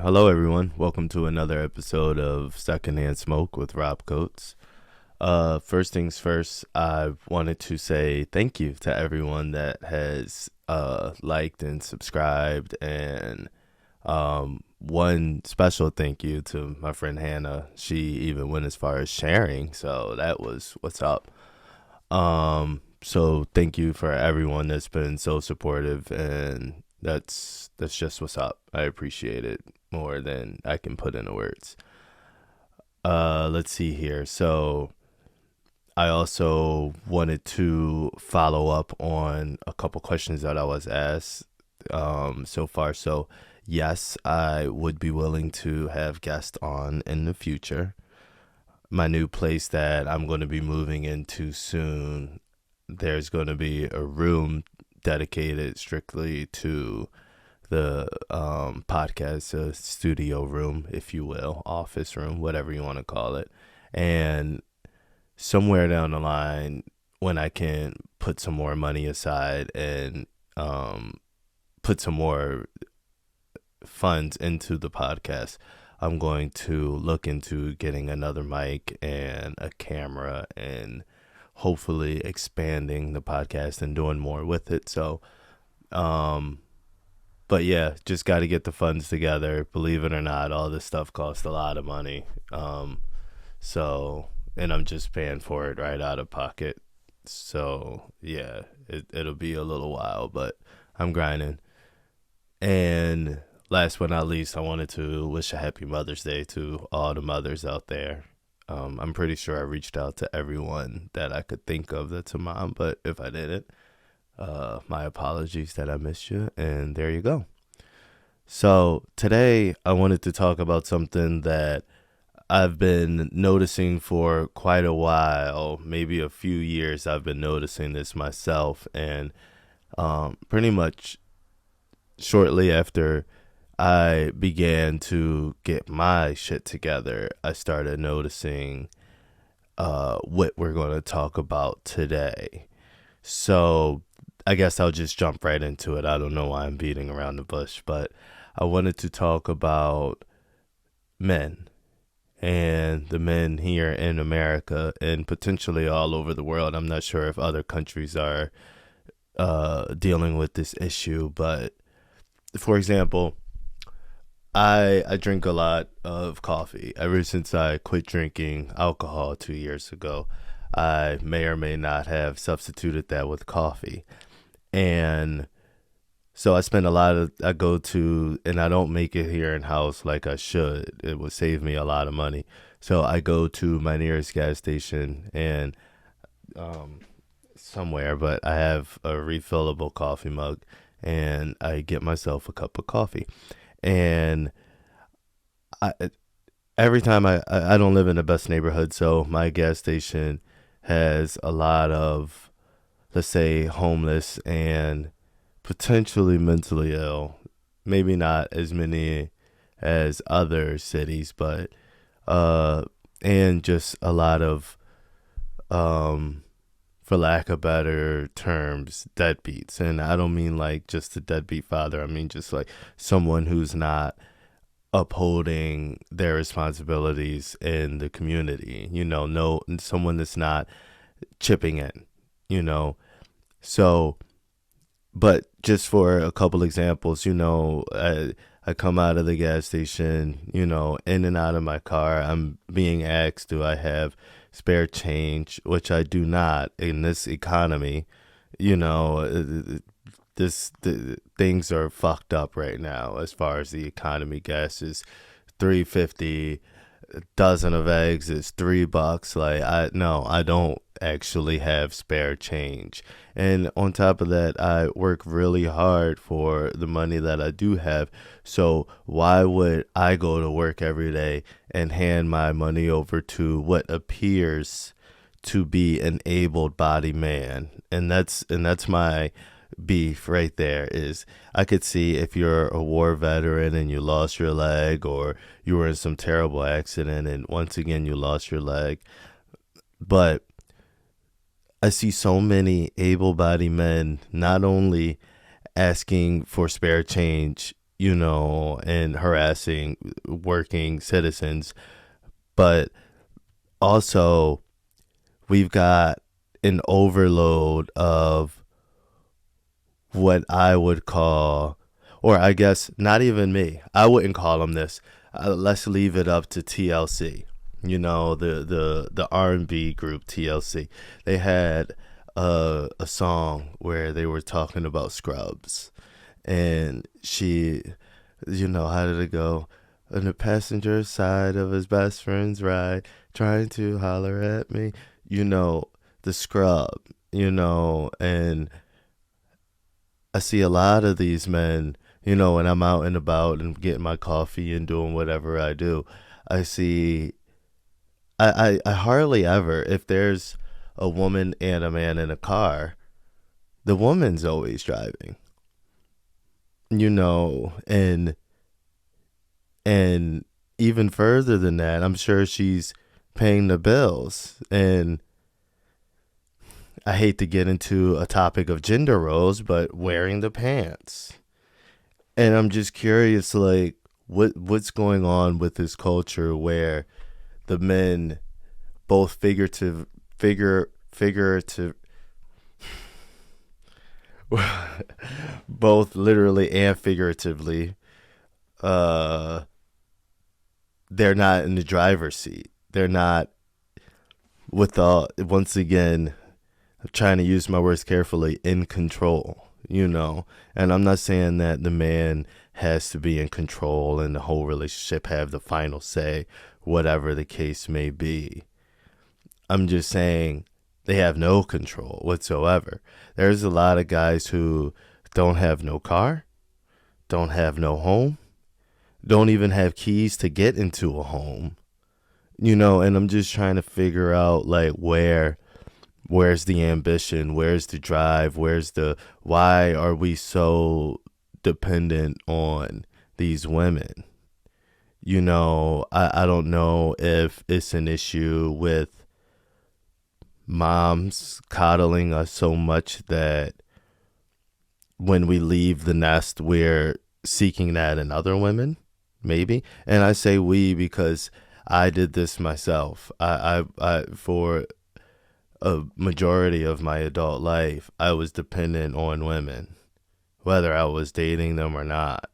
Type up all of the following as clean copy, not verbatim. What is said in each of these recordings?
Hello, everyone. Welcome to another episode of Secondhand Smoke with Rob Coates. First things first, I wanted to say thank you to everyone that has liked and subscribed, and one special thank you to my friend Hannah. She even went as far as sharing, so that was what's up. So thank you for everyone that's been so supportive, and that's just what's up. I appreciate it more than I can put into words. Let's see here. So I also wanted to follow up on a couple questions that I was asked so far. So yes, I would be willing to have guests on in the future. My new place that I'm going to be moving into soon, there's going to be a room dedicated strictly to the podcast, studio room, if you will, office room, whatever you want to call it. And somewhere down the line, when I can put some more money aside and put some more funds into the podcast, I'm going to look into getting another mic and a camera and hopefully expanding the podcast and doing more with it. So, but yeah, just got to get the funds together. Believe it or not, all this stuff costs a lot of money. So, and I'm just paying for it right out of pocket. So yeah, it'll be a little while, but I'm grinding. And last but not least, I wanted to wish a happy Mother's Day to all the mothers out there. I'm pretty sure I reached out to everyone that I could think of that's a mom, but if I didn't, my apologies that I missed you, and there you go. So today I wanted to talk about something that I've been noticing for quite a while, maybe a few years. I've been noticing this myself, and pretty much shortly after I began to get my shit together, I started noticing what we're going to talk about today. So I guess I'll just jump right into it. I don't know why I'm beating around the bush, but I wanted to talk about men and the men here in America and potentially all over the world. I'm not sure if other countries are dealing with this issue, but for example, I drink a lot of coffee. Ever since I quit drinking alcohol 2 years ago, I may or may not have substituted that with coffee. And so I go to, and I don't make it here in house like I should. It would save me a lot of money. So I go to my nearest gas station and somewhere, but I have a refillable coffee mug and I get myself a cup of coffee. And I every time I don't live in the best neighborhood, so my gas station has a lot of, let's say, homeless and potentially mentally ill. Maybe not as many as other cities, but and just a lot of for lack of better terms, deadbeats. And I don't mean like just a deadbeat father. I mean just like someone who's not upholding their responsibilities in the community. No, someone that's not chipping in. You know, so. But just for a couple examples, I come out of the gas station, in and out of my car. I'm being asked, do I have spare change, which I do not in this economy. Things are fucked up right now as far as the economy. Gas is $3.50. A dozen of eggs is $3. I don't actually have spare change. And on top of that, I work really hard for the money that I do have. So why would I go to work every day and hand my money over to what appears to be an able-bodied man? And that's my beef right there. Is I could see if you're a war veteran and you lost your leg, or you were in some terrible accident and once again you lost your leg. But I see so many able-bodied men not only asking for spare change and harassing working citizens. But also, we've got an overload of what I would call, or I guess not even me, I wouldn't call them this. Let's leave it up to TLC. The R&B group TLC. They had a song where they were talking about Scrubs, and how did it go? On the passenger side of his best friend's ride, trying to holler at me. The scrub. And I see a lot of these men, when I'm out and about and getting my coffee and doing whatever I do. I see, I hardly ever, if there's a woman and a man in a car, the woman's always driving, and and even further than that, I'm sure she's paying the bills. And I hate to get into a topic of gender roles, but wearing the pants. And I'm just curious, like, what's going on with this culture where the men, both figurative, both literally and figuratively, uh, they're not in the driver's seat. They're not once again, I'm trying to use my words carefully, in control. And I'm not saying that the man has to be in control and the whole relationship have the final say, whatever the case may be. I'm just saying they have no control whatsoever. There's a lot of guys who don't have no car, don't have no home, don't even have keys to get into a home. And I'm just trying to figure out, like, where's the ambition, where's the drive, why are we so dependent on these women? I don't know if it's an issue with moms coddling us so much that when we leave the nest, we're seeking that in other women, maybe. And I say we because I did this myself. I for a majority of my adult life, I was dependent on women, whether I was dating them or not,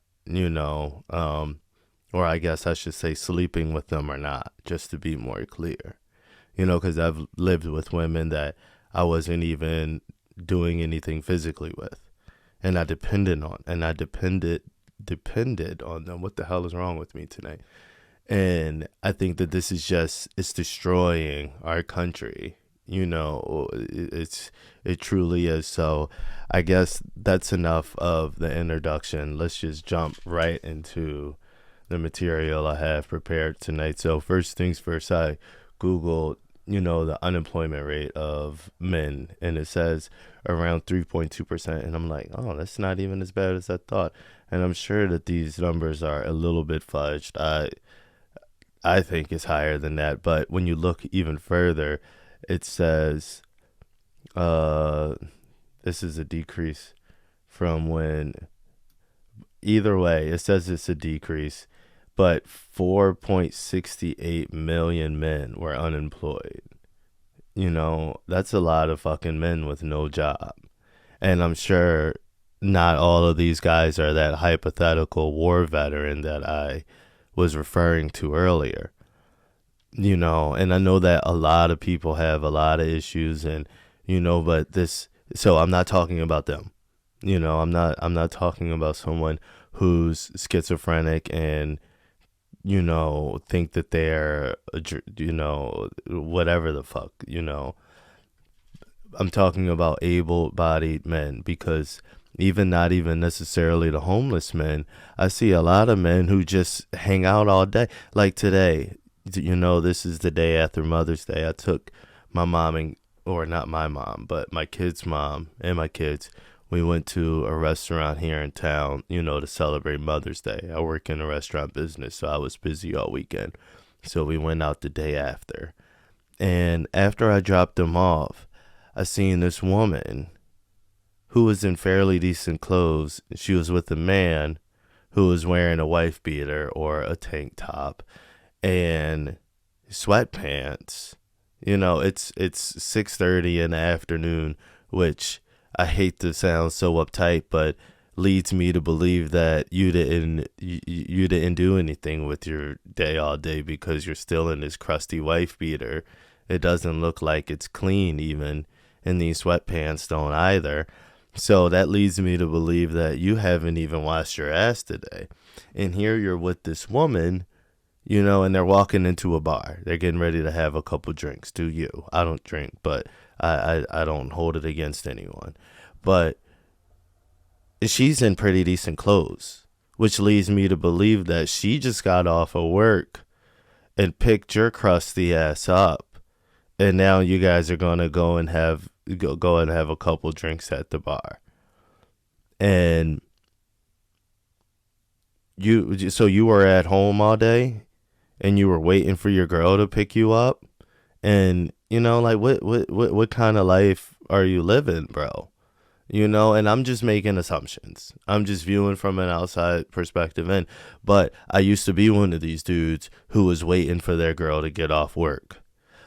or I guess I should say sleeping with them or not, just to be more clear, because I've lived with women that I wasn't even doing anything physically with, and I depended on them. What the hell is wrong with me tonight? And I think that this is it's destroying our country. It truly is. So I guess that's enough of the introduction. Let's just jump right into the material I have prepared tonight. So first things first, I Googled, the unemployment rate of men, and it says around 3.2%. And I'm like, oh, that's not even as bad as I thought. And I'm sure that these numbers are a little bit fudged. I think it's higher than that. But when you look even further, it says this is a decrease from when, either way, it says it's a decrease, but 4.68 million men were unemployed. That's a lot of fucking men with no job. And I'm sure not all of these guys are that hypothetical war veteran that I was referring to earlier. And I know that a lot of people have a lot of issues, and so I'm not talking about them. I'm not talking about someone who's schizophrenic and think that they're whatever the fuck. I'm talking about able-bodied men, because not even necessarily the homeless men, I see a lot of men who just hang out all day. Like today, this is the day after Mother's Day. I took my mom or not my mom, but my kid's mom and my kids. We went to a restaurant here in town, to celebrate Mother's Day. I work in a restaurant business, so I was busy all weekend. So we went out the day after. And after I dropped them off, I seen this woman who was in fairly decent clothes. She was with a man who is wearing a wife beater or a tank top and sweatpants. It's 6:30 in the afternoon, which I hate to sound so uptight, but leads me to believe that you didn't do anything with your day all day because you're still in this crusty wife beater. It doesn't look like it's clean even, and these sweatpants don't either. So that leads me to believe that you haven't even washed your ass today. And here you're with this woman, and they're walking into a bar. They're getting ready to have a couple drinks. Do you? I don't drink, but I don't hold it against anyone. But she's in pretty decent clothes, which leads me to believe that she just got off of work and picked your crusty ass up. And now you guys are gonna go and have a couple drinks at the bar. And you were at home all day and you were waiting for your girl to pick you up, and like what kind of life are you living, bro? And I'm just making assumptions. I'm just viewing from an outside perspective in. But I used to be one of these dudes who was waiting for their girl to get off work.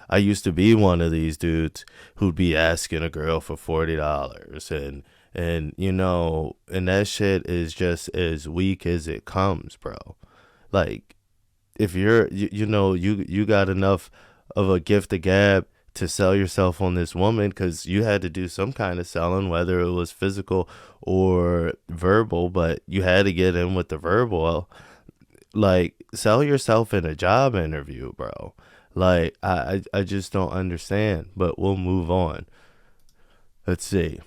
I used to be one of these dudes who'd be asking a girl for $40, and that shit is just as weak as it comes, bro. Like, if you got enough of a gift of gab to sell yourself on this woman, because you had to do some kind of selling, whether it was physical or verbal, but you had to get in with the verbal. Like, sell yourself in a job interview, bro. Like, I just don't understand, but we'll move on. Let's see.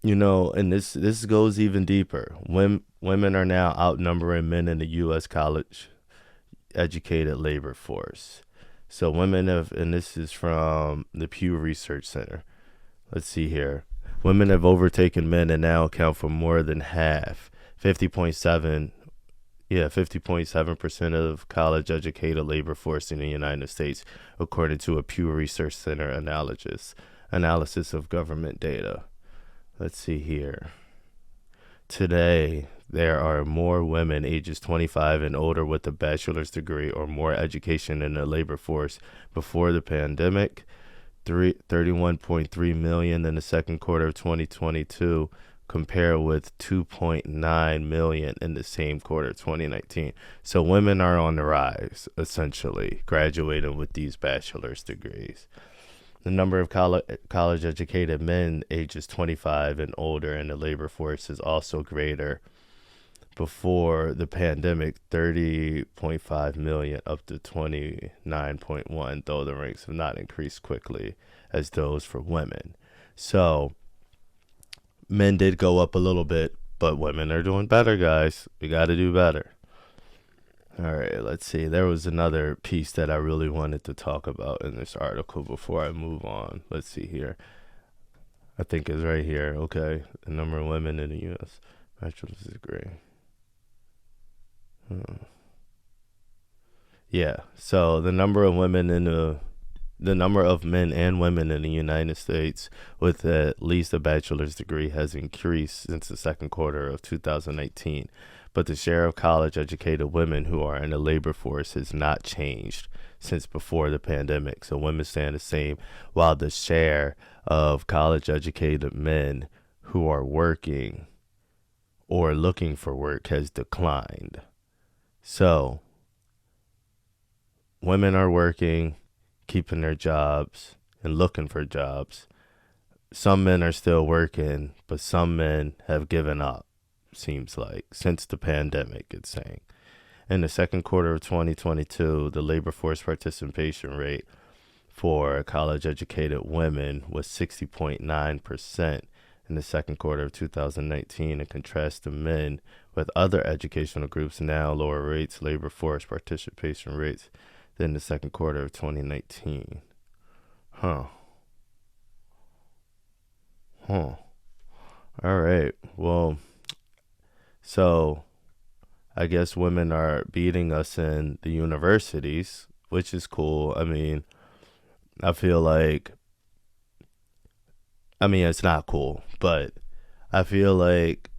And this goes even deeper. Women are now outnumbering men in the U.S. college educated labor force. So women have, and this is from the Pew Research Center. Let's see here. Women have overtaken men and now account for more than half, 50.7% of college educated labor force in the United States, according to a Pew Research Center analysis of government data. Let's see here. Today, there are more women ages 25 and older with a bachelor's degree or more education in the labor force before the pandemic, 31.3 million in the second quarter of 2022, compared with 2.9 million in the same quarter of 2019. So women are on the rise, essentially, graduating with these bachelor's degrees. The number of college-educated men ages 25 and older in the labor force is also greater. Before the pandemic, 30.5 million up to 29.1, though the ranks have not increased quickly as those for women. So men did go up a little bit, but women are doing better, guys. We got to do better. All right, let's see. There was another piece that I really wanted to talk about in this article before I move on. Let's see here. I think it's right here. Okay. The number of women in the U.S. bachelor's degree. Yeah. So the number of men and women in the United States with at least a bachelor's degree has increased since the second quarter of 2019. But the share of college-educated women who are in the labor force has not changed since before the pandemic. So women stand the same, while the share of college-educated men who are working or looking for work has declined. So women are working, keeping their jobs, and looking for jobs. Some men are still working, but some men have given up. Seems like since the pandemic, it's saying. In the second quarter of 2022, the labor force participation rate for college educated women was 60.9% in the second quarter of 2019. In contrast to men with other educational groups, now lower rates labor force participation rates than the second quarter of 2019. All right, well, so I guess women are beating us in the universities, which is cool. I mean, I feel like, it's not cool, but I feel like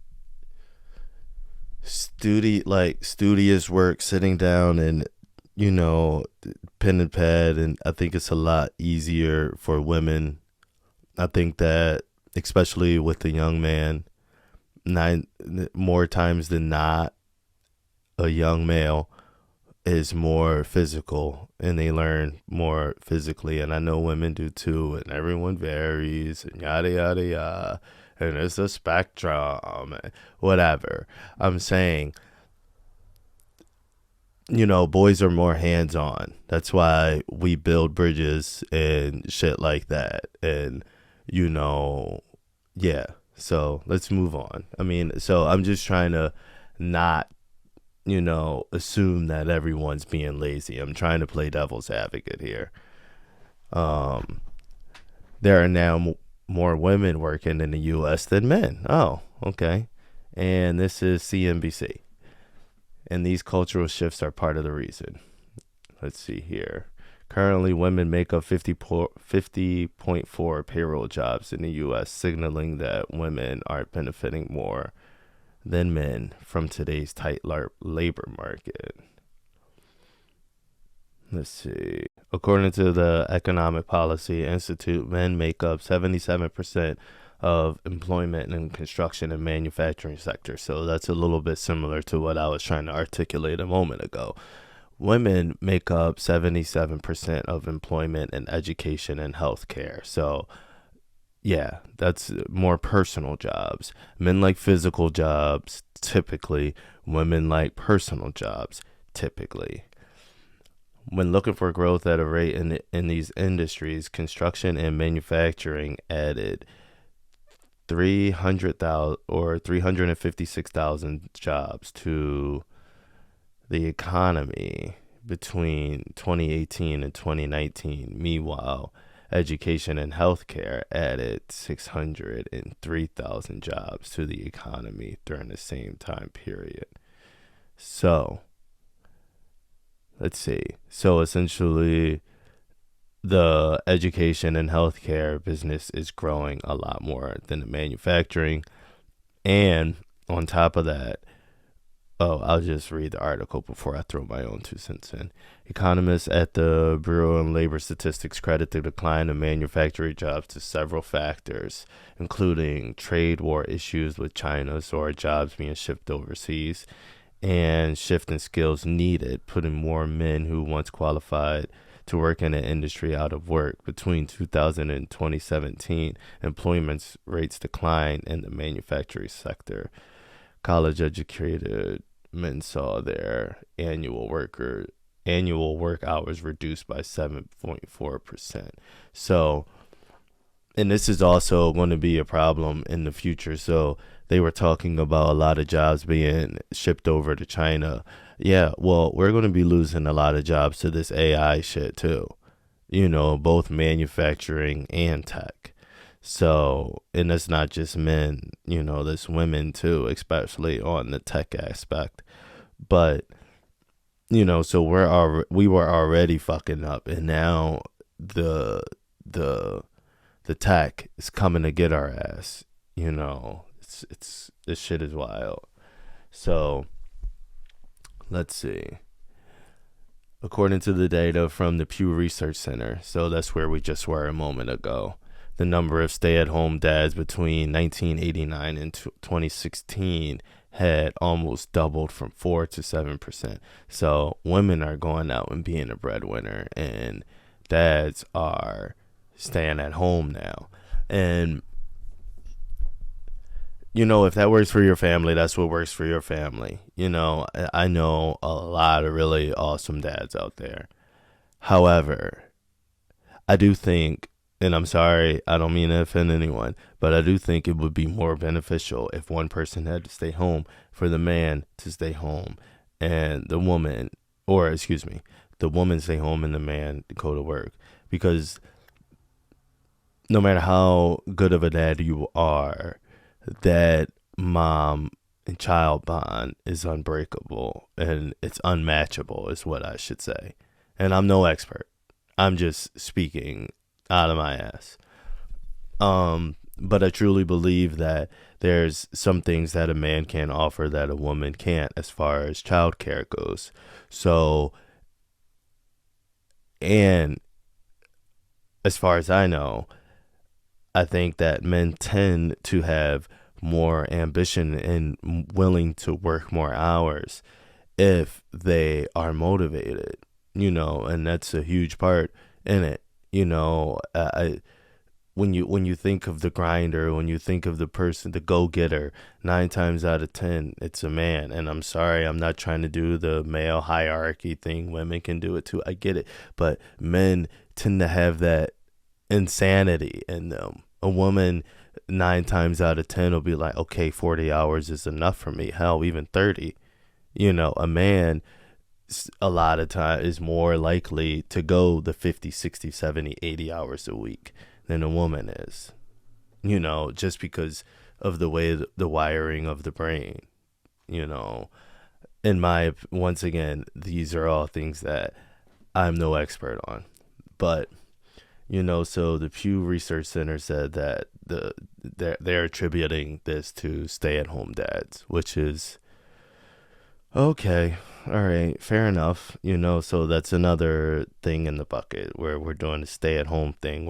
studious work, sitting down and, you know, pen and pad. And I think it's a lot easier for women. I think that, especially with the young man, nine more times than not, a young male is more physical and they learn more physically. And I know women do too, and everyone varies and yada yada yada, and it's a spectrum and whatever. I'm saying, boys are more hands on. That's why we build bridges and shit like that. And, you know, yeah. So let's move on. I mean, so I'm just trying to not, assume that everyone's being lazy. I'm trying to play devil's advocate here. Um, there are now more women working in the U.S. than men. Oh, okay. And this is CNBC. And these cultural shifts are part of the reason. Let's see here. Currently, women make up 50.4 payroll jobs in the U.S., signaling that women are benefiting more than men from today's tight labor market. Let's see. According to the Economic Policy Institute, men make up 77% of employment in construction and manufacturing sector. So that's a little bit similar to what I was trying to articulate a moment ago. Women make up 77% of employment in education and healthcare. So yeah, that's more personal jobs. Men like physical jobs, typically. Women like personal jobs, typically. When looking for growth at a rate in these industries, construction and manufacturing added 300,000 or 356,000 jobs to the economy between 2018 and 2019. Meanwhile, education and healthcare added 603,000 jobs to the economy during the same time period. So, let's see. So essentially, the education and healthcare business is growing a lot more than the manufacturing. And on top of that, I'll just read the article before I throw my own 2 cents in. Economists at the Bureau of Labor Statistics credit the decline in manufacturing jobs to several factors, including trade war issues with China, so our jobs being shipped overseas, and shift in skills needed, putting more men who once qualified to work in the industry out of work. Between 2000 and 2017, employment rates declined in the manufacturing sector. College educated men saw their annual work hours reduced by 7.4%. So, and this is also going to be a problem in the future. So they were talking about a lot of jobs being shipped over to China. Yeah, well, we're going to be losing a lot of jobs to this AI shit too. Both manufacturing and tech. So, and it's not just men, there's women too, especially on the tech aspect. But, so we were already fucking up, and now the tech is coming to get our ass. It's this shit is wild. So, let's see. According to the data from the Pew Research Center, so that's where we just were a moment ago, the number of stay-at-home dads between 1989 and 2016 had almost doubled from 4 to 7%. So women are going out and being a breadwinner, and dads are staying at home now. And if that works for your family, that's what works for your family. I know a lot of really awesome dads out there. However, I do think, and I'm sorry, I don't mean to offend anyone, but I do think it would be more beneficial if one person had to stay home for the man to stay home and the woman stay home and the man go to work. Because no matter how good of a dad you are, that mom and child bond is unbreakable and it's unmatchable is what I should say. And I'm no expert. I'm just speaking out of my ass. But I truly believe that there's some things that a man can offer that a woman can't as far as childcare goes. So, and as far as I know, I think that men tend to have more ambition and willing to work more hours if they are motivated, and that's a huge part in it. When you think of the grinder, when you think of the person, the go-getter, 9 times out of 10, it's a man. And I'm sorry, I'm not trying to do the male hierarchy thing. Women can do it too. I get it. But men tend to have that insanity in them. A woman 9 times out of 10 will be like, okay, 40 hours is enough for me. Hell, even 30. A man a lot of time is more likely to go the 50, 60, 70, 80 hours a week than a woman is, just because of the way the wiring of the brain, you know. Once again, these are all things that I'm no expert on. But, so the Pew Research Center said that they're attributing this to stay-at-home dads, which is okay. All right, fair enough. So that's another thing in the bucket where we're doing a stay-at-home thing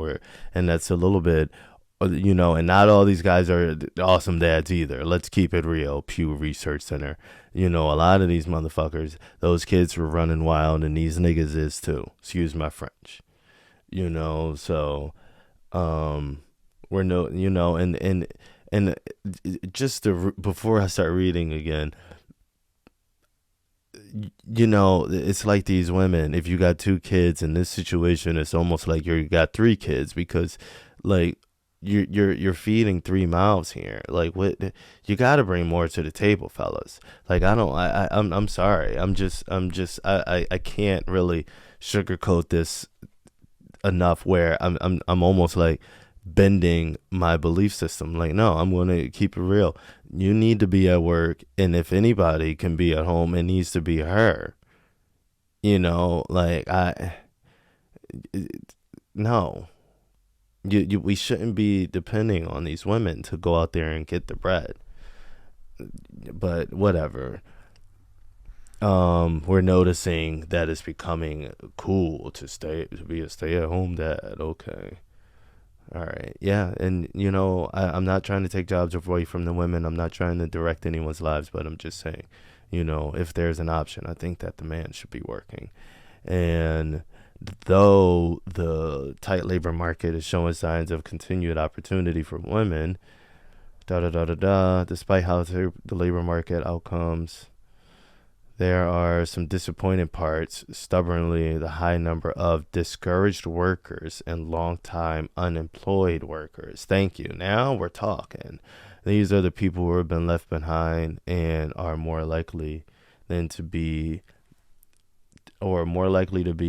and that's a little bit, and not all these guys are awesome dads either. Let's keep it real. Pew Research Center. A lot of these motherfuckers, those kids were running wild, and these niggas is too. Excuse my French. So, we're no, and just before I start reading again, it's like these women, if you got 2 kids in this situation, it's almost like you got 3 kids, because like you're feeding 3 mouths here. Like, what, you got to bring more to the table, fellas. Like, I'm sorry. I can't really sugarcoat this enough where I'm almost like bending my belief system. Like, no, I'm going to keep it real. You need to be at work, and if anybody can be at home, it needs to be her. Like, no. We shouldn't be depending on these women to go out there and get the bread. But whatever. We're noticing that it's becoming cool to be a stay-at-home dad. Okay. All right. Yeah. And, I'm not trying to take jobs away from the women. I'm not trying to direct anyone's lives, but I'm just saying, if there's an option, I think that the man should be working. And though the tight labor market is showing signs of continued opportunity for women, despite how the labor market outcomes, there are some disappointing parts. Stubbornly, the high number of discouraged workers and long-time unemployed workers. Thank you. Now we're talking. These are the people who have been left behind and are more likely to be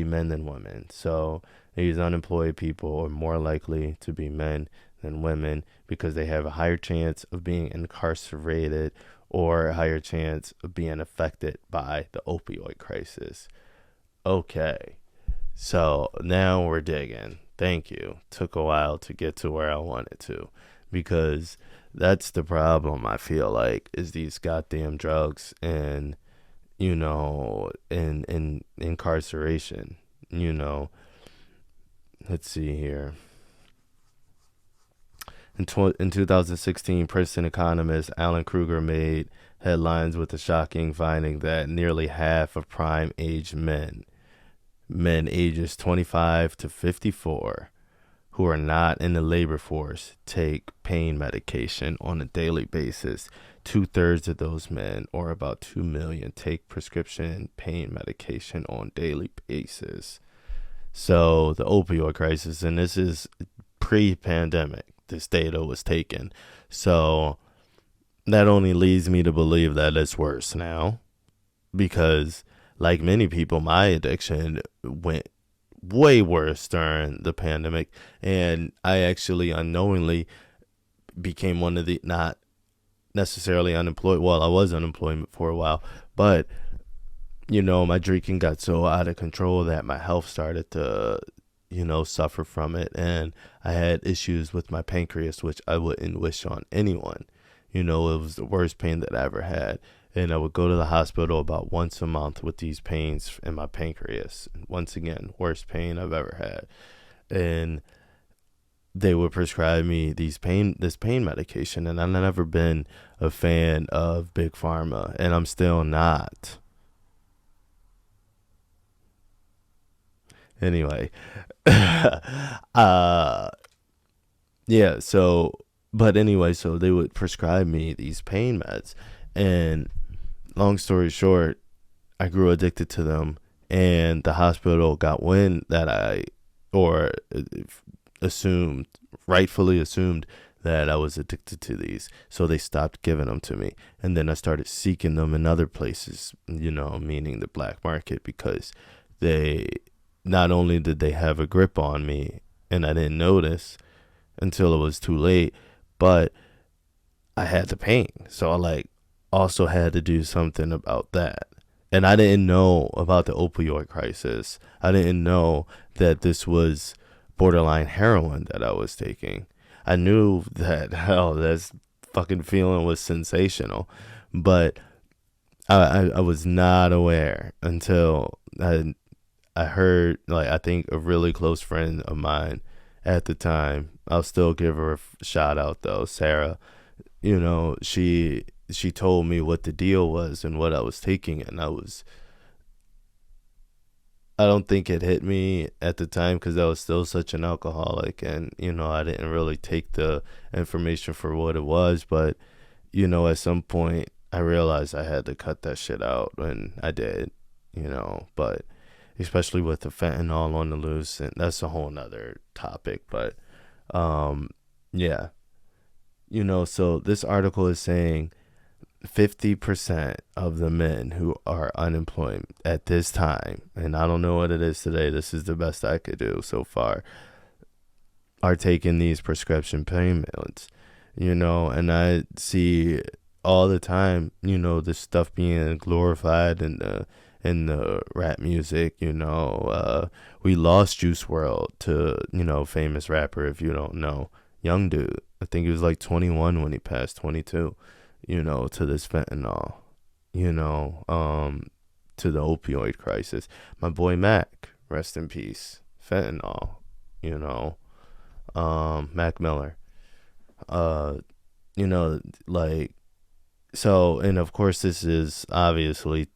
men than women. So these unemployed people are more likely to be men than women because they have a higher chance of being incarcerated or a higher chance of being affected by the opioid crisis. Okay, so now we're digging. Thank you. Took a while to get to where I wanted to, because that's the problem, I feel like, is these goddamn drugs and, in incarceration. Let's see here. In 2016, Princeton economist Alan Kruger made headlines with the shocking finding that nearly half of prime-age men ages 25 to 54, who are not in the labor force, take pain medication on a daily basis. 2/3 of those men, or about 2 million, take prescription pain medication on a daily basis. So the opioid crisis, and this is pre-pandemic, this data was taken. So that only leads me to believe that it's worse now, because like many people, my addiction went way worse during the pandemic, and I actually unknowingly became one of the, not necessarily unemployed. Well, I was unemployed for a while, but my drinking got so out of control that my health started to suffer from it, and I had issues with my pancreas, which I wouldn't wish on anyone. It was the worst pain that I ever had. And I would go to the hospital about once a month with these pains in my pancreas. And once again, worst pain I've ever had. And they would prescribe me this pain medication, and I've never been a fan of big pharma, and I'm still not. Anyway, uh, yeah. But anyway, so they would prescribe me these pain meds, and long story short, I grew addicted to them, and the hospital got wind that or assumed, rightfully assumed, that I was addicted to these. So they stopped giving them to me. And then I started seeking them in other places, meaning the black market, because they, not only did they have a grip on me and I didn't notice until it was too late, but I had the pain. So I also had to do something about that. And I didn't know about the opioid crisis. I didn't know that this was borderline heroin that I was taking. I knew that, hell, that fucking feeling was sensational, but I was not aware until I heard, I think a really close friend of mine at the time, I'll still give her a shout out though, Sarah, she told me what the deal was and what I was taking, and I don't think it hit me at the time because I was still such an alcoholic, and I didn't really take the information for what it was. But at some point I realized I had to cut that shit out, and I did. But especially with the fentanyl on the loose, and that's a whole nother topic. But yeah, so this article is saying 50% of the men who are unemployed at this time, and I don't know what it is today, this is the best I could do so far, are taking these prescription pain meds, and I see all the time, this stuff being glorified in the rap music, we lost Juice World to, famous rapper, if you don't know, young dude, I think he was like 21 when he passed, 22, to this fentanyl, to the opioid crisis. My boy Mac, rest in peace, fentanyl, Mac Miller, uh, so, and of course this is obviously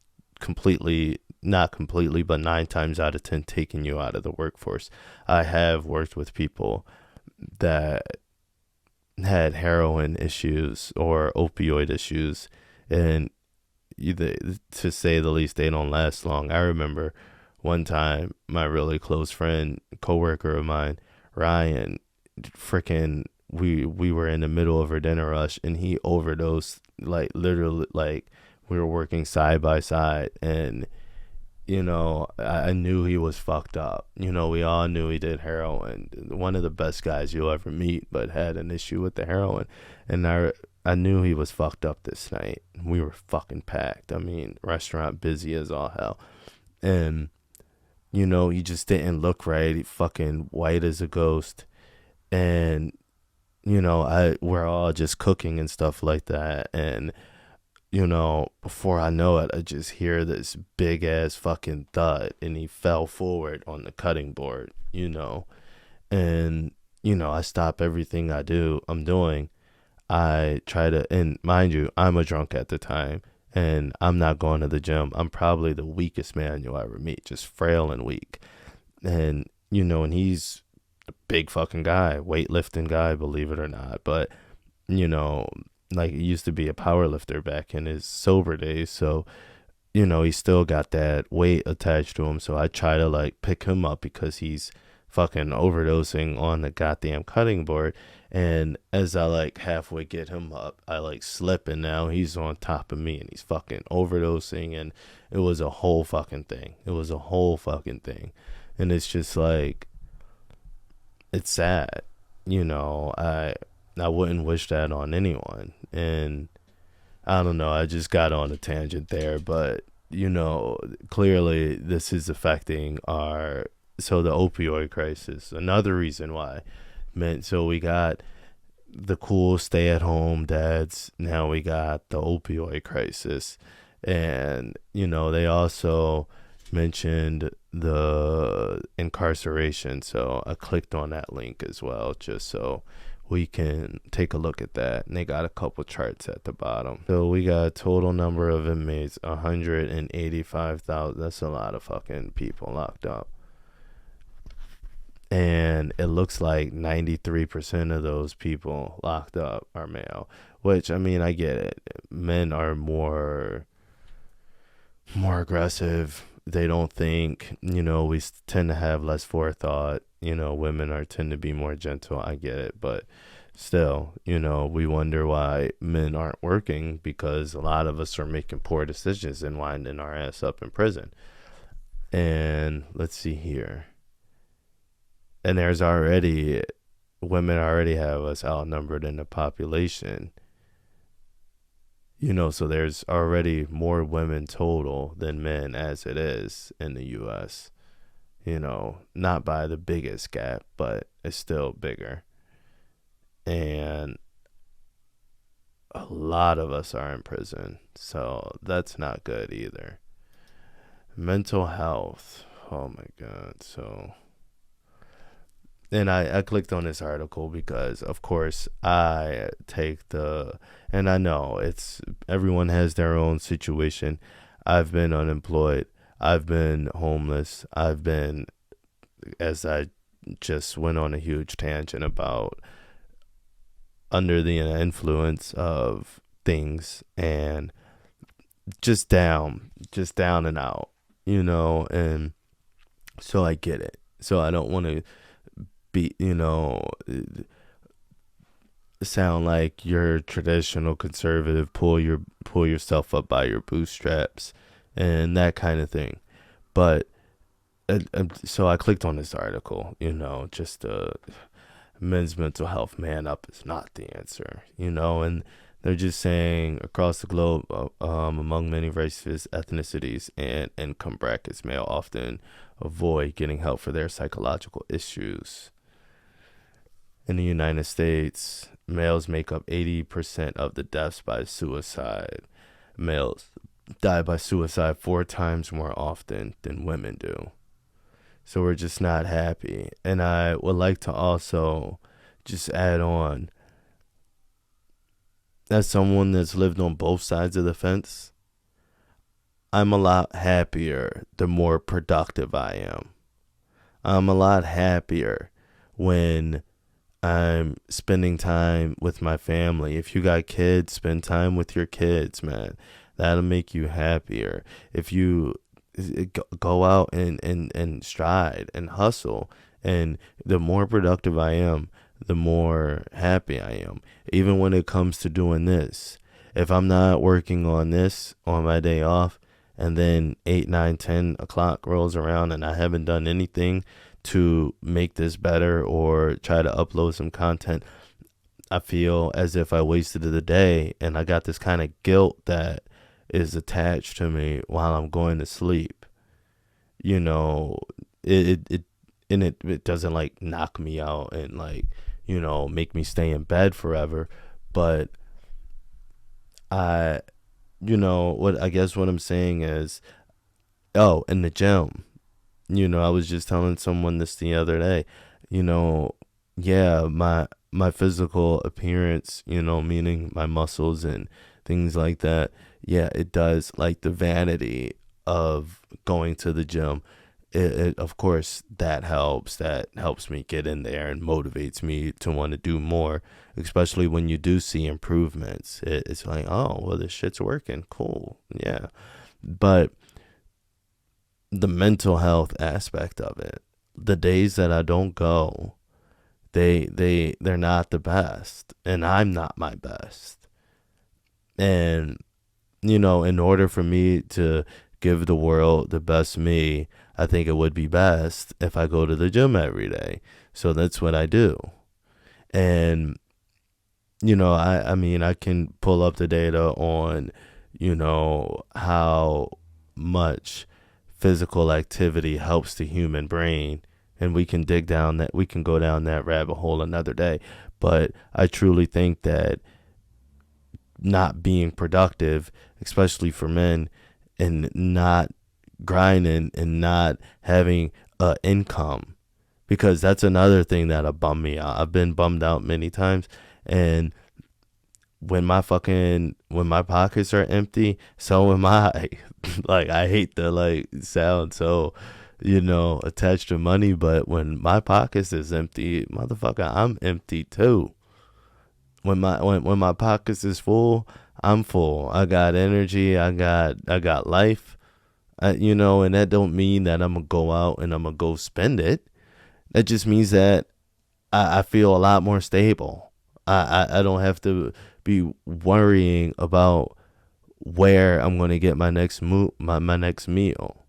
not completely, but 9 times out of 10 taking you out of the workforce. I have worked with people that had heroin issues or opioid issues, and to say the least, they don't last long. I remember one time my really close friend, coworker of mine, Ryan, freaking, we were in the middle of a dinner rush, and he overdosed, literally, we were working side by side, and I knew he was fucked up. We all knew he did heroin. One of the best guys you'll ever meet, but had an issue with the heroin. And I knew he was fucked up this night. We were fucking packed. I mean, restaurant busy as all hell. And, he just didn't look right. He fucking white as a ghost. And, we're all just cooking and stuff like that. And, before I know it, I just hear this big ass fucking thud, and he fell forward on the cutting board, and, I stop everything I'm doing. I try to, and mind you, I'm a drunk at the time, and I'm not going to the gym. I'm probably the weakest man you'll ever meet, just frail and weak. And, and he's a big fucking guy, weightlifting guy, believe it or not. But, he used to be a power lifter back in his sober days. So, he still got that weight attached to him. So I try to pick him up because he's fucking overdosing on the goddamn cutting board. And as I halfway get him up, I slip, and now he's on top of me, and he's fucking overdosing. And it was a whole fucking thing. And it's just it's sad. I wouldn't wish that on anyone. And I don't know, I just got on a tangent there, but clearly this is affecting the opioid crisis. Another reason why, man. So we got the cool stay-at-home dads. Now we got the opioid crisis, and they also mentioned the incarceration. So I clicked on that link as well, just so we can take a look at that. And they got a couple charts at the bottom. So we got a total number of inmates, 185,000. That's a lot of fucking people locked up. And it looks like 93% of those people locked up are male, which, I mean, I get it. Men are more aggressive. They don't think, we tend to have less forethought. Women tend to be more gentle. I get it. But still, we wonder why men aren't working, because a lot of us are making poor decisions and winding our ass up in prison. And let's see here. And women already have us outnumbered in the population. So there's already more women total than men as it is in the U.S. Not by the biggest gap, but it's still bigger. And a lot of us are in prison, so that's not good either. Mental health. Oh my God. So, and I clicked on this article because, of course, and I know everyone has their own situation. I've been unemployed. I've been homeless. As I just went on a huge tangent about, under the influence of things, and just down and out, and so I get it. So I don't want to be, sound like you're traditional conservative, pull yourself up by your bootstraps and that kind of thing. But so I clicked on this article, just men's mental health, man up is not the answer, and they're just saying across the globe, among many races, ethnicities, and income brackets, male often avoid getting help for their psychological issues. In the United States, males make up 80% of the deaths by suicide. Males die by suicide 4 times more often than women do. So we're just not happy. And I would like to also just add on, as someone that's lived on both sides of the fence, I'm a lot happier the more productive I am. I'm a lot happier when I'm spending time with my family. If you got kids, spend time with your kids, man. That'll make you happier. If you go out and stride and hustle, and the more productive I am, the more happy I am. Even when it comes to doing this, if I'm not working on this on my day off, and then 8, 9, 10 o'clock rolls around and I haven't done anything to make this better or try to upload some content, I feel as if I wasted the day, and I got this kind of guilt that is attached to me while I'm going to sleep. It doesn't like knock me out and like, make me stay in bed forever, but what I'm saying is, in the gym, I was just telling someone this the other day, yeah, my physical appearance, meaning my muscles and things like that, yeah, it does, like the vanity of going to the gym. It of course that helps me get in there and motivates me to want to do more, especially when you do see improvements. It's like, oh well, this shit's working, cool, yeah. But the mental health aspect of it, the days that I don't go, they're not the best, and I'm not my best. And in order for me to give the world the best me, I think it would be best if I go to the gym every day. So that's what I do. And I mean, I can pull up the data on how much physical activity helps the human brain, and we can go down that rabbit hole another day. But I truly think that not being productive, especially for men, and not grinding and not having a income, because that's another thing that'll bum me out. I've been bummed out many times, and when my pockets are empty, so am I. Like, I hate to like sound so, attached to money, but when my pockets is empty, motherfucker, I'm empty too. When my pockets is full, I'm full. I got energy. I got life. And that don't mean that I'm gonna go out and I'm gonna go spend it. That just means that I feel a lot more stable. I don't have to be worrying about where I'm gonna get my next my next meal.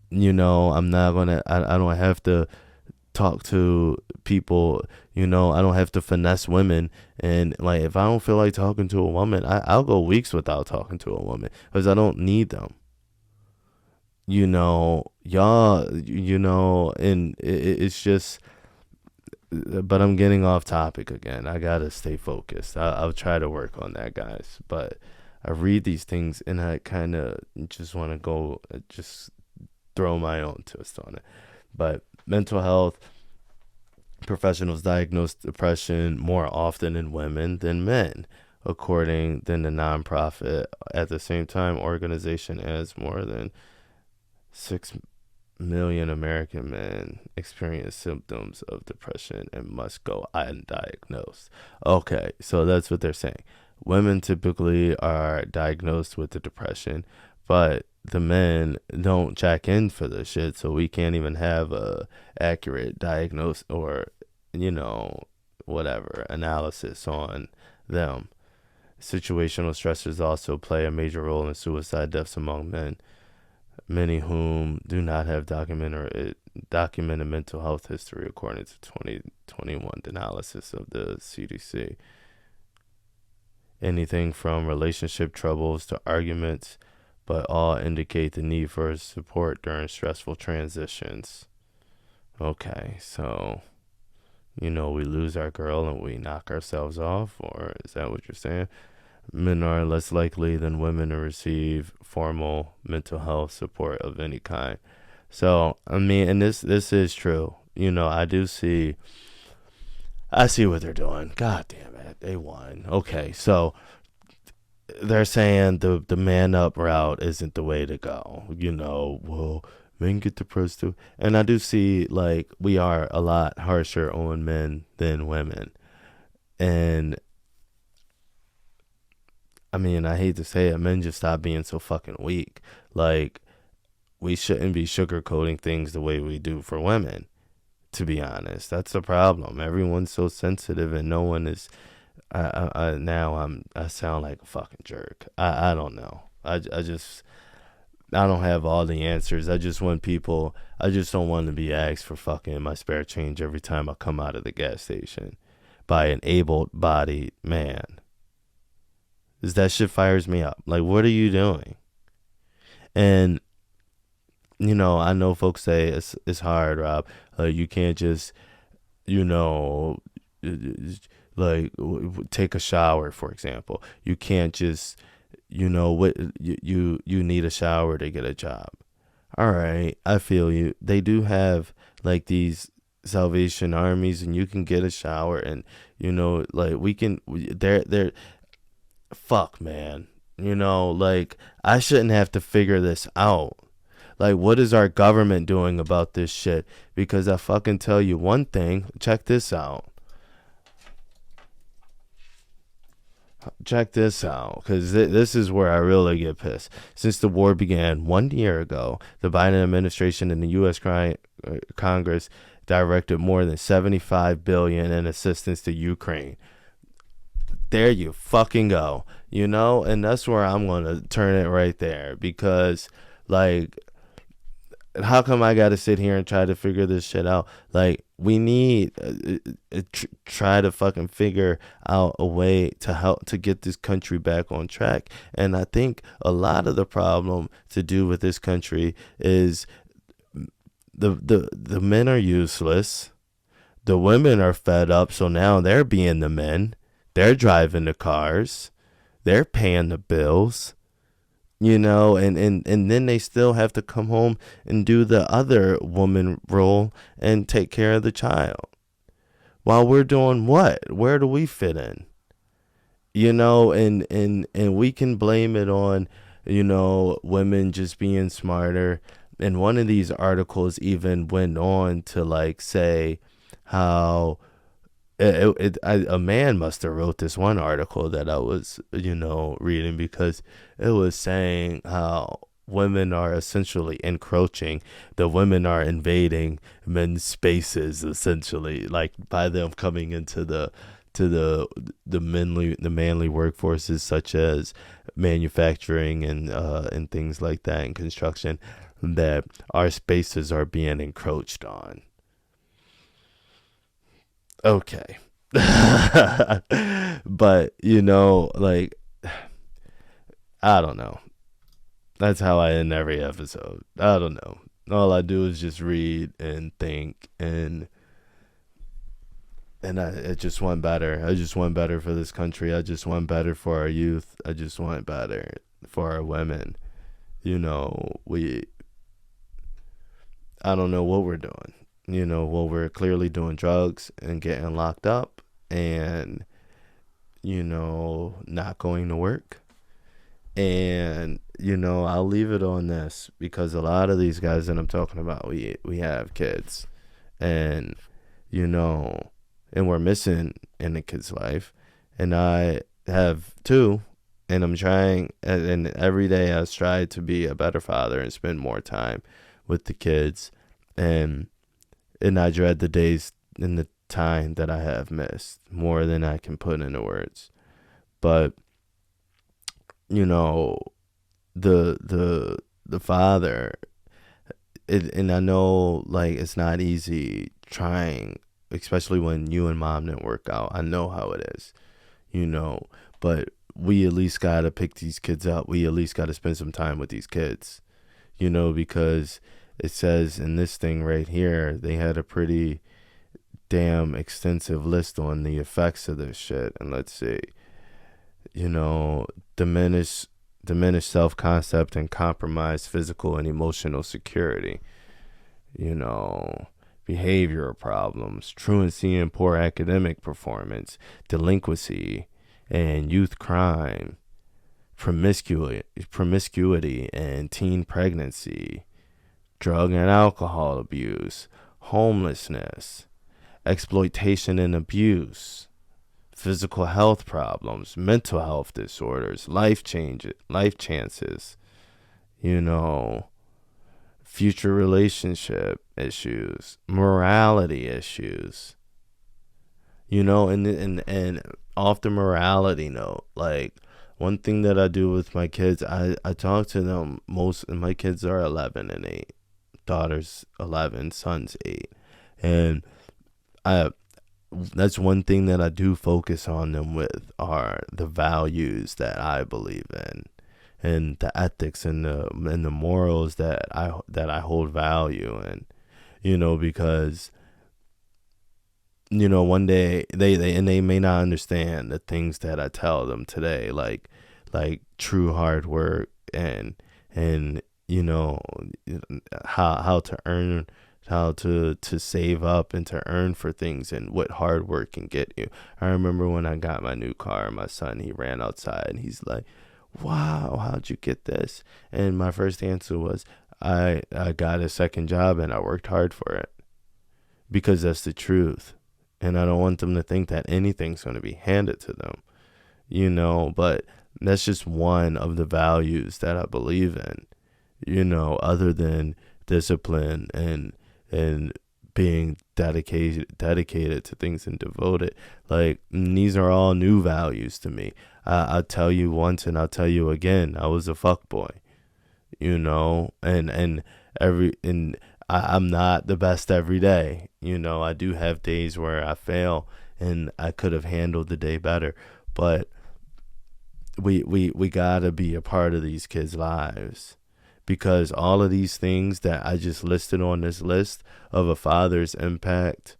I'm not gonna. I don't have to talk to people. I don't have to finesse women. And like, if I don't feel like talking to a woman, I'll go weeks without talking to a woman because I don't need them. Y'all, and it's just. But I'm getting off topic again. I gotta stay focused. I'll try to work on that, guys. But I read these things and I kind of just want to go, just throw my own twist on it. But mental health professionals diagnose depression more often in women than men, according than the nonprofit. At the same time, organization has more than 6 million American men experience symptoms of depression and must go undiagnosed. Okay, so that's what they're saying. Women typically are diagnosed with the depression, but the men don't check in for the shit, so we can't even have a accurate diagnose or, whatever analysis on them. Situational stressors also play a major role in suicide deaths among men, many whom do not have documented mental health history, according to 2021 analysis of the CDC. Anything from relationship troubles to arguments, but all indicate the need for support during stressful transitions. Okay, so, we lose our girl and we knock ourselves off, or is that what you're saying? Men are less likely than women to receive formal mental health support of any kind. So, I mean, and this is true. I see what they're doing. God damn it, they won. Okay, so they're saying the man up route isn't the way to go. Well, men get depressed too, and I do see like we are a lot harsher on men than women, and I mean, I hate to say it, men just stop being so fucking weak. Like, we shouldn't be sugarcoating things the way we do for women, to be honest. That's the problem. Everyone's so sensitive and no one is. I sound like a fucking jerk. I don't know. I don't have all the answers. I just don't want to be asked for fucking my spare change every time I come out of the gas station by an able-bodied man. That shit fires me up. Like, what are you doing? And I know folks say it's hard, Rob. You can't just, like, take a shower, for example. You can't just, what you need a shower to get a job. All right, I feel you. They do have like these Salvation Armies, and you can get a shower, and like they're fuck, man. Like, I shouldn't have to figure this out. Like, what is our government doing about this shit? Because I fucking tell you one thing. Check this out. Because this is where I really get pissed. Since the war began 1 year ago, the Biden administration and the U.S. Congress directed more than $75 billion in assistance to Ukraine. There you fucking go. And that's where I'm going to turn it right there, because like, how come I got to sit here and try to figure this shit out? Like, we need try to fucking figure out a way to help to get this country back on track. And I think a lot of the problem to do with this country is the men are useless. The women are fed up, so now they're being the men. They're driving the cars. They're paying the bills. And then they still have to come home and do the other woman role and take care of the child. While we're doing what? Where do we fit in? And we can blame it on, women just being smarter. And one of these articles even went on to like say how a man must have wrote this one article that I was, reading, because it was saying how women are essentially encroaching. The women are invading men's spaces, essentially, like by them coming into the manly workforces, such as manufacturing and things like that, and construction, that our spaces are being encroached on. Okay. But like, I don't know. That's how I end every episode. I don't know. All I do is just read and think, and I just want better. I just want better for this country. I just want better for our youth. I just want better for our women. I don't know what we're doing. We're clearly doing drugs and getting locked up and, not going to work. And, I'll leave it on this, because a lot of these guys that I'm talking about, we have kids, and, and we're missing in the kid's life. And I have too. And I'm trying, and every day I strive to be a better father and spend more time with the kids. And I dread the days and the time that I have missed more than I can put into words. But, the father, and I know, like, it's not easy trying, especially when you and mom didn't work out. I know how it is, but we at least got to pick these kids up. We at least got to spend some time with these kids, because it says in this thing right here, they had a pretty damn extensive list on the effects of this shit. And let's see, diminish self-concept and compromise physical and emotional security, behavioral problems, truancy and poor academic performance, delinquency and youth crime, promiscuity and teen pregnancy, drug and alcohol abuse, homelessness, exploitation and abuse, physical health problems, mental health disorders, life chances, future relationship issues, morality issues, and off the morality note, like, one thing that I do with my kids, I talk to them and my kids are 11 and 8, daughter's 11, son's 8, and that's one thing that I do focus on them with, are the values that I believe in, and the ethics and the morals that I hold value in, because one day they may not understand the things that I tell them today, like true hard work and how to earn, how to save up and to earn for things, and what hard work can get you. I remember when I got my new car, my son, he ran outside and he's like, "Wow, how'd you get this?" And my first answer was, I got a second job and I worked hard for it, because that's the truth. And I don't want them to think that anything's going to be handed to them, but that's just one of the values that I believe in, other than discipline and being dedicated to things and devoted. Like, these are all new values to me. I'll tell you once and I'll tell you again, I was a fuckboy, and I'm not the best every day. I do have days where I fail and I could have handled the day better, but we gotta be a part of these kids' lives, because all of these things that I just listed on this list of a father's impact,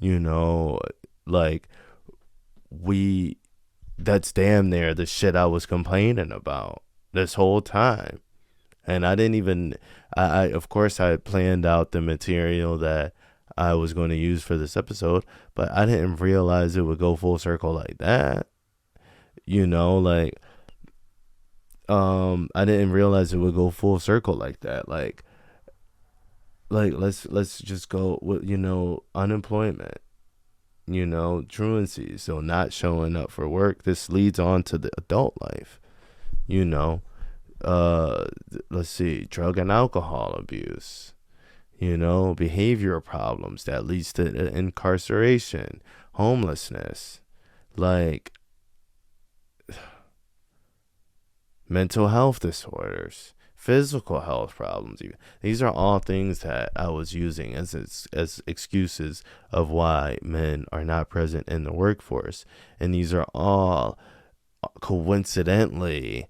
You know, like we that's damn near the shit I was complaining about this whole time. And I didn't even I of course I had planned out the material that I was going to use for this episode, but I didn't realize it would go full circle like that. You know, like I didn't realize it would go full circle like that. Like let's just go with, unemployment, truancy, so not showing up for work. This leads on to the adult life, you know. Let's see, drug and alcohol abuse, behavioral problems that leads to incarceration, homelessness, like mental health disorders, physical health problems. Even these are all things that I was using as excuses of why men are not present in the workforce, and these are all coincidentally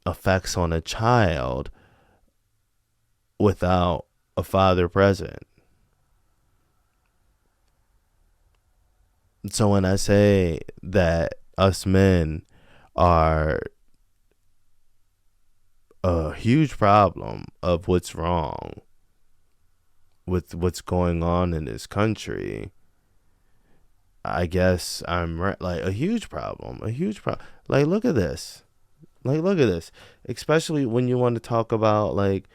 effects on a child without a father present. So when I say that us men are a huge problem of what's wrong with what's going on in this country, I guess I'm right. Like a huge problem. Like look at this. Especially when you want to talk about like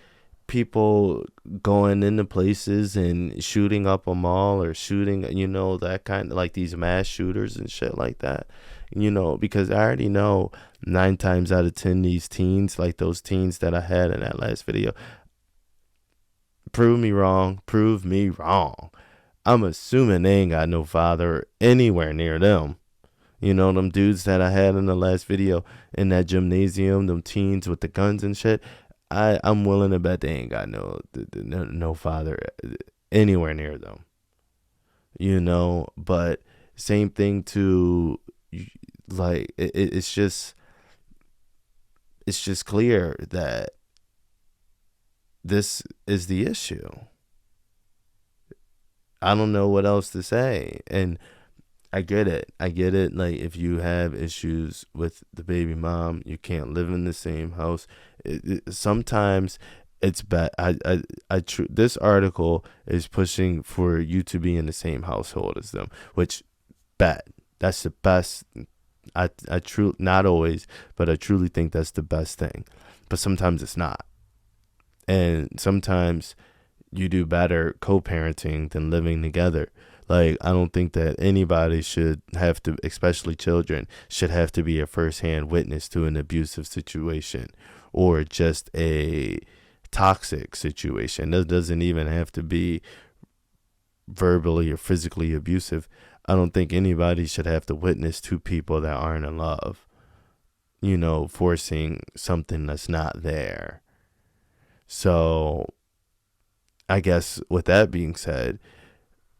people going into places and shooting up a mall or shooting, that kind of like these mass shooters and shit like that. Because I already know 9 times out of 10 these teens, like those teens that I had in that last video, prove me wrong. I'm assuming they ain't got no father anywhere near them. Them dudes that I had in the last video in that gymnasium, them teens with the guns and shit, I'm willing to bet they ain't got no father anywhere near them. But same thing to, like, it's just clear that this is the issue. I don't know what else to say. And I get it. Like, if you have issues with the baby mom, you can't live in the same house. Sometimes it's bad. This article is pushing for you to be in the same household as them, which bad. That's the best. Not always, but I truly think that's the best thing. But sometimes it's not. And sometimes you do better co-parenting than living together. Like, I don't think that anybody should have to, especially children, should have to be a first-hand witness to an abusive situation or just a toxic situation. That doesn't even have to be verbally or physically abusive. I don't think anybody should have to witness two people that aren't in love, forcing something that's not there. So I guess with that being said,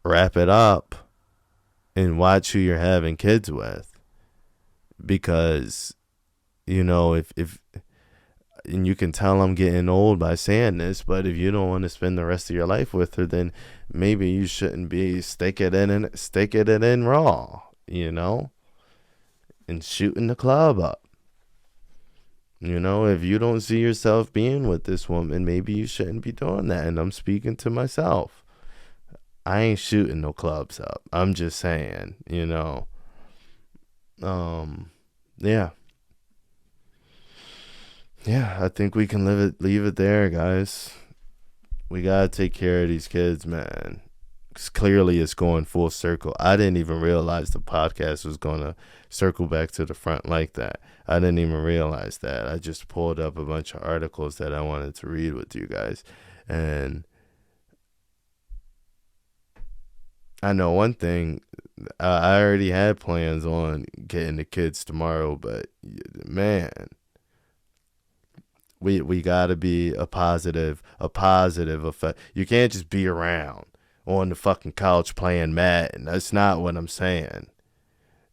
wrap it up and watch who you're having kids with, because if and you can tell I'm getting old by saying this, but if you don't want to spend the rest of your life with her, then maybe you shouldn't be sticking it in raw, and shooting the club up. If you don't see yourself being with this woman, maybe you shouldn't be doing that. And I'm speaking to myself. I ain't shooting no clubs up. I'm just saying, yeah. Yeah, I think we can leave it there, guys. We gotta take care of these kids, man. 'Cause clearly it's going full circle. I didn't even realize the podcast was gonna circle back to the front like that. I didn't even realize that. I just pulled up a bunch of articles that I wanted to read with you guys. And I know one thing, I already had plans on getting the kids tomorrow, but man, we gotta be a positive effect. You can't just be around on the fucking couch playing Madden. That's not what I'm saying.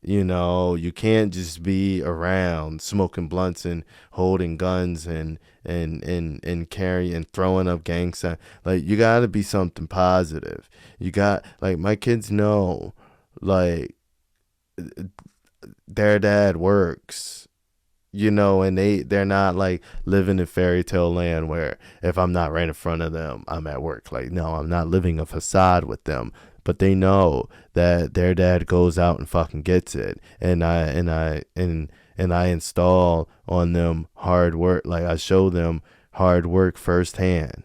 You can't just be around smoking blunts and holding guns and carrying and throwing up gang signs. Like, you got to be something positive. You got, like, my kids know, like, their dad works, and they're not like living in fairy tale land where if I'm not right in front of them, I'm at work. Like, no, I'm not living a facade with them, but they know that their dad goes out and fucking gets it, and I install on them hard work. Like, I show them hard work firsthand,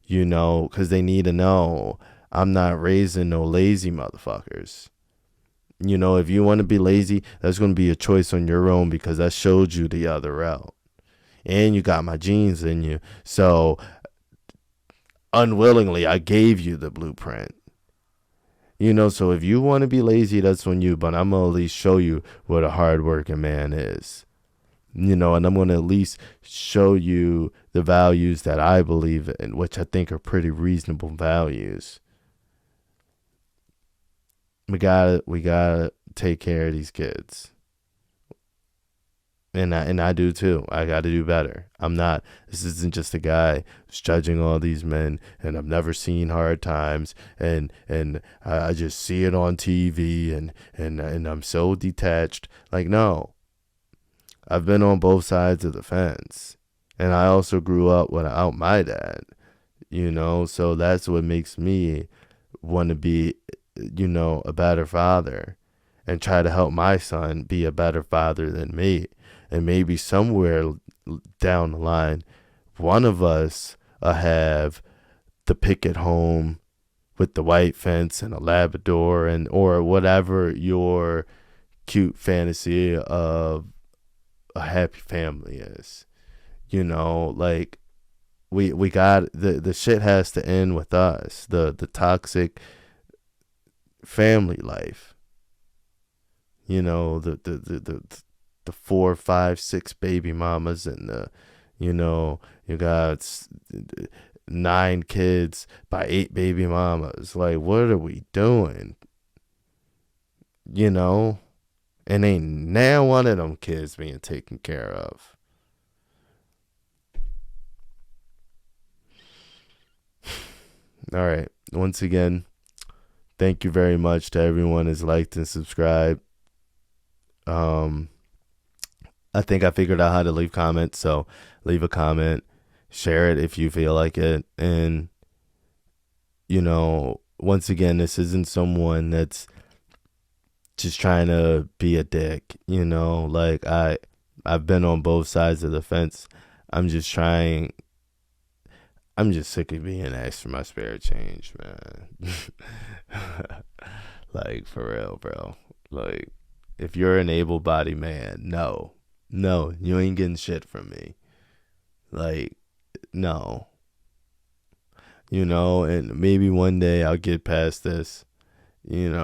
because they need to know I'm not raising no lazy motherfuckers. If you want to be lazy, that's going to be a choice on your own, because I showed you the other route. And you got my genes in you. So unwillingly, I gave you the blueprint. So if you want to be lazy, that's on you. But I'm going to at least show you what a hardworking man is. And I'm going to at least show you the values that I believe in, which I think are pretty reasonable values. We gotta take care of these kids, and I do too. I got to do better. This isn't just a guy who's judging all these men, and I've never seen hard times, and I just see it on TV, and I'm so detached. Like, no, I've been on both sides of the fence, and I also grew up without my dad. So that's what makes me want to be, a better father, and try to help my son be a better father than me. And maybe somewhere down the line, one of us will have the picket home with the white fence and a Labrador, or whatever your cute fantasy of a happy family is. Like, we got the shit has to end with us. The toxic family life, the 4, 5, 6 baby mamas, and you got 9 kids by 8 baby mamas. Like, what are we doing? And ain't now one of them kids being taken care of. All right, once again, thank you very much to everyone who's liked and subscribed. I think I figured out how to leave comments, so leave a comment, share it if you feel like it. And, once again, this isn't someone that's just trying to be a dick, like, I've been on both sides of the fence. I'm just sick of being asked for my spare change, man. Like, for real, bro. Like, if you're an able-bodied man, no, you ain't getting shit from me. Like, no. And maybe one day I'll get past this, and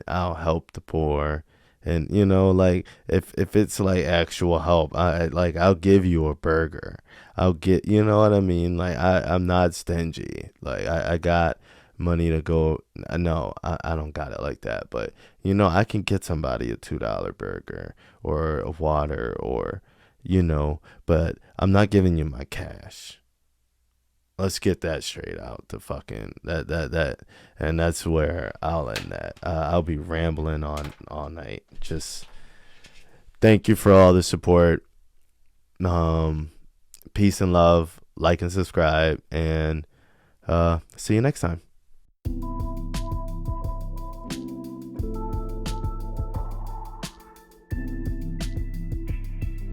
I'll help the poor. And, like, if it's like actual help, I'll give you a burger. I'll get, you know what I mean? Like, I'm not stingy. Like, I got money to go. No, I don't got it like that. But, I can get somebody a $2 burger or a water, or, but I'm not giving you my cash. Let's get that straight out. The fucking that, and that's where I'll end that. I'll be rambling on all night. Just thank you for all the support. Peace and love. Like and subscribe, and see you next time.